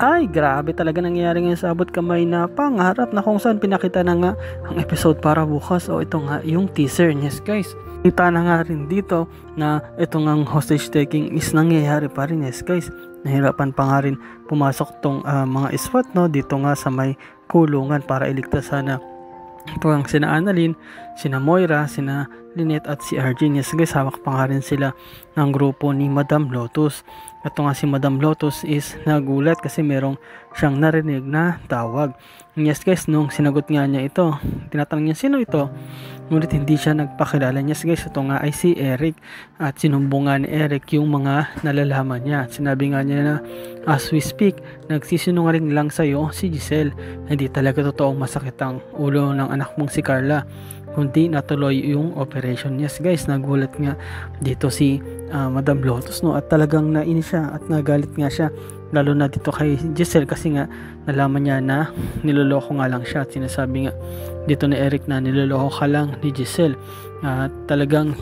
Ay, grabe talaga nangyayari ngayon sa abot kamay na pangarap na kung saan pinakita na nga ang episode para bukas. O ito nga yung teaser. Yes guys, kita na nga rin dito na ito nga hostage taking is nangyayari pa rin. Yes guys, nahirapan pa nga rin pumasok tong mga SWAT no, dito nga sa may kulungan para iligtas sana ito ang sina Annalyn, sina Moira, sina Lynette at si Arjen. Yes guys, hawak pa nga rin sila ng grupo ni Madam Lotus. Ito nga si Madam Lotus is nagulat kasi merong siyang narinig na tawag. Yes guys, nung sinagot nga niya ito, tinatanong niya sino ito, ngunit hindi siya nagpakilala. Yes guys, ito nga ay si Eric at sinumbong nga ni Eric yung mga nalalaman niya. Sinabi nga niya na as we speak, nagsisinungaling lang sa'yo si Giselle. Hindi talaga totoong masakit ang ulo ng anak mong si Carla, kundi natuloy yung operation. Yes guys, nagulat nga dito si Madam Lotus no, at talagang nainis siya at nagalit nga siya, lalo na dito kay Giselle kasi nga nalaman niya na niloloko nga lang siya at sinasabi nga dito ni Eric na niloloko ka lang ni Giselle at talagang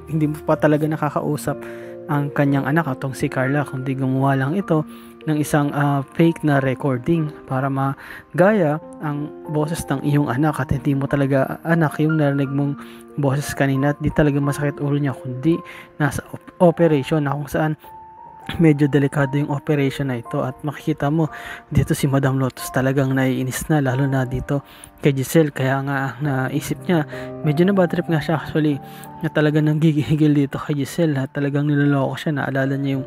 hindi mo pa talaga nakakausap ang kanyang anak atong si Carla, kundi gumawa lang ito ng isang fake na recording para magaya ang boses ng iyong anak at hindi mo talaga anak yung narinig mong boses kanina at di talaga masakit ulo niya, kundi nasa operation na kung saan medyo delikado yung operation na ito. At makikita mo dito si Madam Lotus talagang naiinis na, lalo na dito kay Giselle. Kaya nga naisip niya, medyo na bad trip nga siya actually, na talagang nanggigigil dito kay Giselle at talagang niloloko siya. Naalala niya yung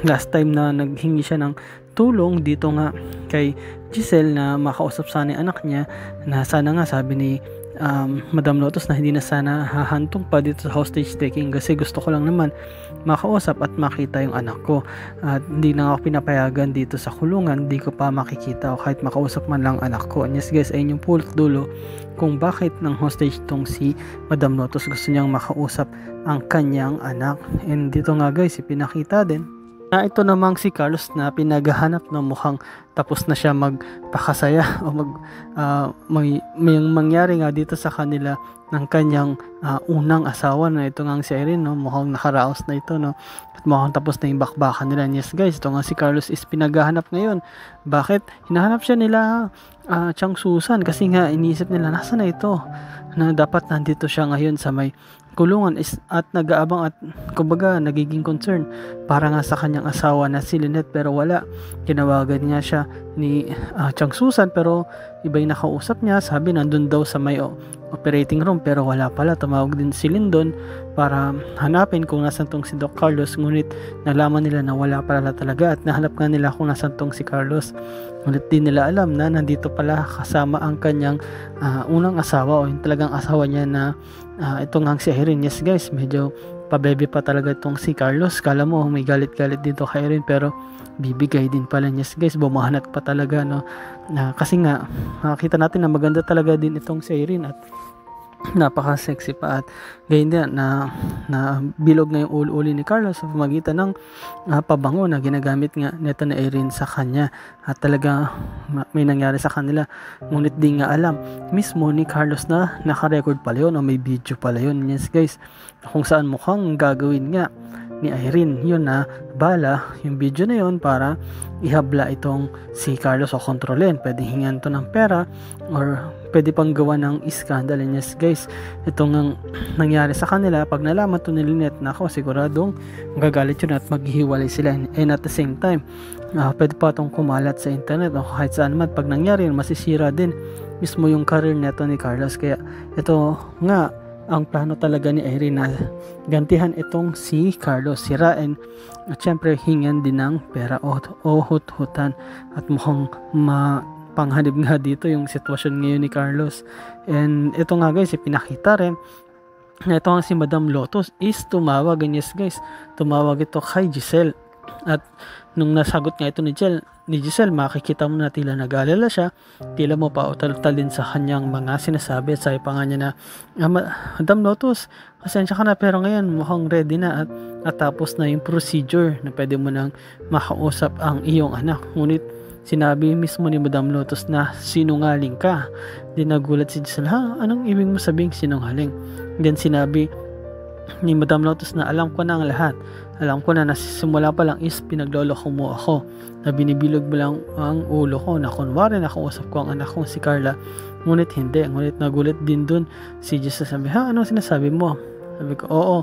last time na naghingi siya ng tulong dito nga kay Giselle na makausap sana yung anak niya, na sana nga sabi ni Madam Lotus na hindi na sana hahantong pa dito sa hostage taking kasi gusto ko lang naman makausap at makita yung anak ko at hindi na ako pinapayagan dito sa kulungan, hindi ko pa makikita o kahit makausap man lang anak ko. And yes guys, ayun yung pulot dulo kung bakit ng hostage tong si Madam Lotus, gusto niyang makausap ang kanyang anak. And dito nga guys, ipinakita din na ito namang si Carlos na pinaghahanap na mukhang tapos na siya magpakasaya o may mangyari nga dito sa kanila ng kanyang unang asawa na ito nga si Irene no, mukhang nakaraos na ito no, at mukhang tapos na yung bakbakan nila. Yes guys, ito nga si Carlos is pinaghahanap ngayon. Bakit? Hinahanap siya nila Chang Susan kasi nga iniisip nila nasa na ito, na dapat nandito siya ngayon sa may kulungan at nag-aabang at kumbaga nagiging concern para nga sa kanyang asawa na si Lynette, pero wala. Tinawagan niya siya ni Chang Susan pero iba yung nakausap niya, sabi nandun daw sa may operating room pero wala pala. Tumawag din si Lyndon para hanapin kung nasan tong si Doc Carlos, ngunit nalaman nila na wala pala talaga at nahanap nga nila kung nasan tong si Carlos, ngunit di nila alam na nandito pala kasama ang kanyang unang asawa o yung talagang asawa niya na ito nga si Irene. Yes guys, medyo pabebe pa talaga itong si Carlos. Kala mo may galit-galit dito kay Irene pero bibigay din pala. Yes guys, bumahanat pa talaga no, kasi nga makita natin na maganda talaga din itong si Irene at napaka-sexy pa, at gayon din na bilog na yung ulo-uli ni Carlos sa pamagitan ng pabango na ginagamit nga nito na Irene sa kanya, at talaga may nangyari sa kanila, ngunit di nga alam mismo ni Carlos na naka-record pala yun o may video pala yun. Yes guys, kung saan mukhang gagawin nga ni Irene yun na bala yung video na yun para ihabla itong si Carlos o kontrolin. Pwede hingan to ng pera or pwede pang gawa ng iskandal. And yes guys, itong nangyari sa kanila, pag nalaman to ni Lynette, nako siguradong magagalit yun at maghihiwalay sila. And at the same time, pwede pa itong kumalat sa internet o kahit saan man. Pag nangyari yun, masisira din mismo yung career neto ni Carlos. Kaya ito nga ang plano talaga ni Irene na gantihan itong si Carlos, sirain at syempre hingan din ng pera o hut-hutan, at mukhang panghanib nga dito yung sitwasyon ngayon ni Carlos. And ito nga guys, ipinakita rin na ito nga si Madam Lotus is tumawag. And yes guys, tumawag ito kay Giselle At nung nasagot nga ito ni Giselle, makikita mo na tila nag-alala siya, tila mo pa utal-utal din sa kanyang mga sinasabi. At sabi pa nga niya na, Madam Lotus, pasensya ka na pero ngayon mukhang ready na at tapos na yung procedure na pwede mo nang makausap ang iyong anak. Ngunit sinabi mismo ni Madam Lotus na sinungaling ka. Din nagulat si Giselle, anong ibig mo sabing sinungaling? Then sinabi ni Madam Lotus na alam ko na ang lahat. Alam ko na simula pa lang is pinagloloko mo ako, na binibilog mo lang ang ulo ko, na kunwari nakausap ko ang anak kong si Carla. Ngunit hindi. Ngunit nagulat din dun si Giselle. Sabi, anong sinasabi mo? Sabi ko, oo,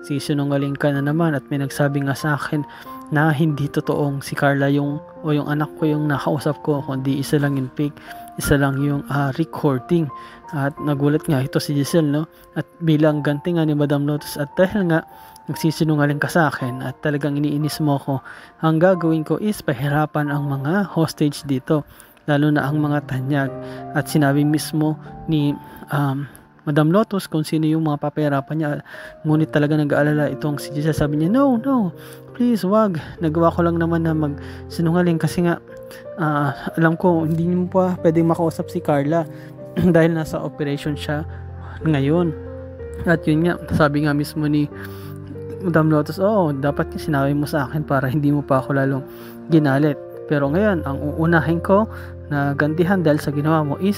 sinungaling ka na naman at may nagsabi nga sa akin na hindi totoong si Carla yung anak ko yung nakausap ko, kundi isa lang yung fake, isa lang yung recording. At nagulat nga ito si Giselle, no? At bilang ganti nga ni Madam Lotus, at dahil nga nagsisinungaling ka sa akin at talagang iniinis mo ko, ang gagawin ko is pahirapan ang mga hostage dito, lalo na ang mga tanyag. At sinabi mismo ni Madam Lotus kung sino yung mga papahirapan niya. Ngunit talaga nag-aalala itong si Giselle. Sabi niya, no, please, wag. Nagawa ko lang naman na magsinungaling kasi nga alam ko hindi mo pa pwedeng makausap si Carla dahil nasa operation siya ngayon. At yun nga, sabi nga mismo ni Madam Lotus, dapat niya sinabi mo sa akin para hindi mo pa ako lalong ginalit. Pero ngayon, ang uunahin ko na gantihan dahil sa ginawa mo is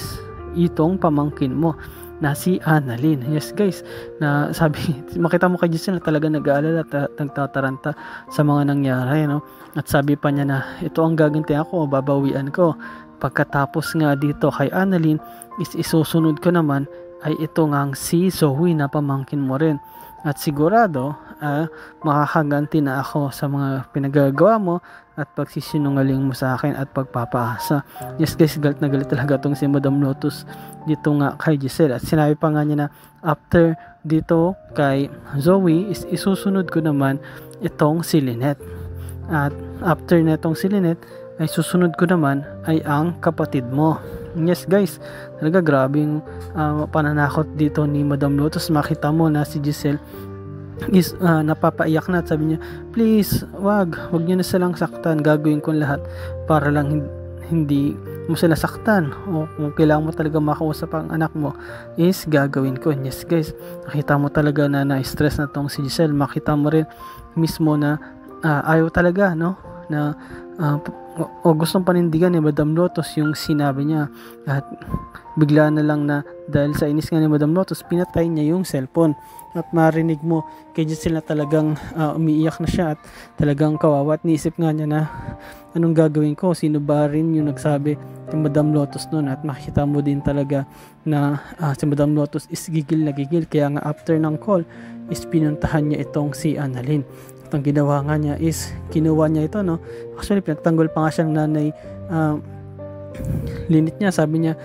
itong pamangkin mo na si Annalyn. Yes guys, na sabi, makita mo kay Giselle na talaga nag-aalala at nagtataranta sa mga nangyari, no? At sabi pa niya na ito ang gagantihan ko, babawian ko. Pagkatapos nga dito kay Annalyn is isusunod ko naman ay ito ngang si Zoe na pamangkin mo rin. At sigurado makakaganti na ako sa mga pinagagawa mo at pagsisinungaling mo sa akin at pagpapaasa. Yes guys, galit na galit talaga itong si Madam Lotus dito nga kay Giselle. At sinabi pa nga niya na after dito kay Zoe is isusunod ko naman itong si Lynette. At after na itong si Lynette ay susunod ko naman ay ang kapatid mo. Yes guys, talaga grabing pananakot dito ni Madam Lotus. Makita mo na si Giselle is napapaiyak na at sabi niya, please, wag niyo na silang saktan, gagawin ko lahat para lang hindi mo sila saktan, o kung kailangan mo talaga makausap ang anak mo is gagawin ko. Yes guys, nakita mo talaga na na-stress na tong si Giselle. Makita mo rin mismo na ayaw talaga, no, na gustong panindigan ni Madam Lotus yung sinabi niya. At bigla na lang na dahil sa inis nga ni Madam Lotus, pinatay niya yung cellphone. At marinig mo kay Giselle na talagang umiiyak na siya at talagang kawawa. At niisip nga niya na anong gagawin ko, sino ba rin yung nagsabi kay Madam Lotus noon. At makita mo din talaga na si Madam Lotus is gigil na gigil. Kaya nga after ng call is pinuntahan niya itong si Annalyn. At ang ginawa nga niya is kinuha niya ito, no. Actually pinagtanggol pa nga siyang nanay Lynette niya. Sabi niya,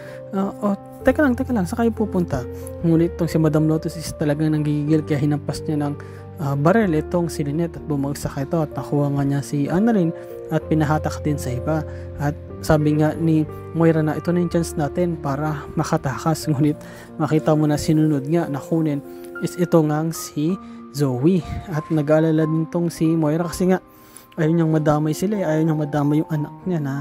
teka lang, saan kayo pupunta? Ngunit itong si Madam Lotus is talagang nanggigigil, kaya hinampas niya ng barel itong si Lynette at bumagsak ito at nakuha nga niya si Annalyn at pinahatak din sa iba. At sabi nga ni Moira na ito na yung chance natin para makatakas. Ngunit makita mo na sinunod nga na kunin is ito nga si Zoe. At nag-aalala din itong si Moira kasi nga ayaw niyang madamay sila, ayaw niyang madamay yung anak niya na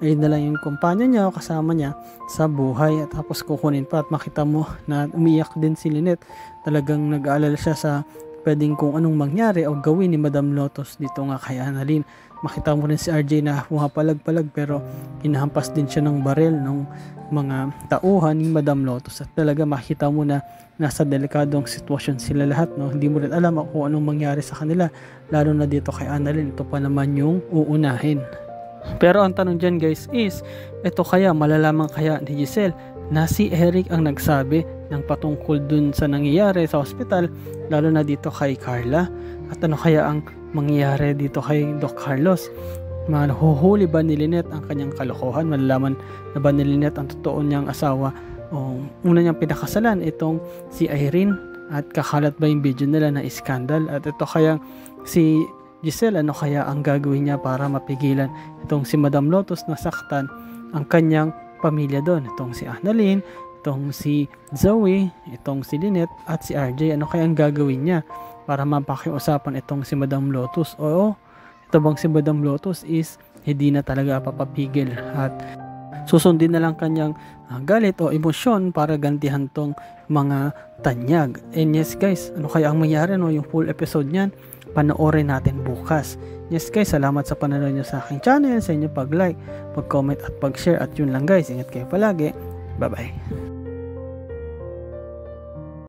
ayun na lang yung kumpanya niya o kasama niya sa buhay. At tapos kukunin pa at makita mo na umiyak din si Lynette. Talagang nag-aalala siya sa pwedeng kung anong mangyari o gawin ni Madam Lotus dito nga kay Annalyn. Makita mo rin si RJ na pumapalag-palag pero hinahampas din siya ng barel ng mga tauhan ni Madam Lotus. At talaga makita mo na nasa delikadong sitwasyon sila lahat, no? Hindi mo rin alam kung anong mangyari sa kanila, lalo na dito kay Annalyn. Ito pa naman yung uunahin. Pero ang tanong dyan guys is, ito kaya malalaman kaya ni Giselle na si Eric ang nagsabi ng patungkol dun sa nangyayari sa ospital, lalo na dito kay Carla? At ano kaya ang mangyayari dito kay Doc Carlos? Mahuhuli ba ni Lynette ang kanyang kalokohan? Malalaman na ba ni Lynette ang totoo niyang asawa o una niyang pinakasalan itong si Irene? At kakalat ba yung video nila na iskandal? At ito kaya si Giselle, ano kaya ang gagawin niya para mapigilan itong si Madam Lotus na saktan ang kanyang pamilya doon? Itong si Annalyn, itong si Zoe, itong si Lynette at si RJ, ano kaya ang gagawin niya para mapakiusapan itong si Madam Lotus? Oo, ito bang si Madam Lotus is hindi na talaga papapigil at susundin na lang kanyang galit o emosyon para gantihan tong mga tanyag. And yes guys, ano kaya ang mangyari no? Yung full episode niyan, panoorin natin bukas. Yes guys, salamat sa panonood nyo sa aking channel, sa inyong pag-like, pag-comment at pag-share. At yun lang guys, ingat kayo palagi. Bye bye.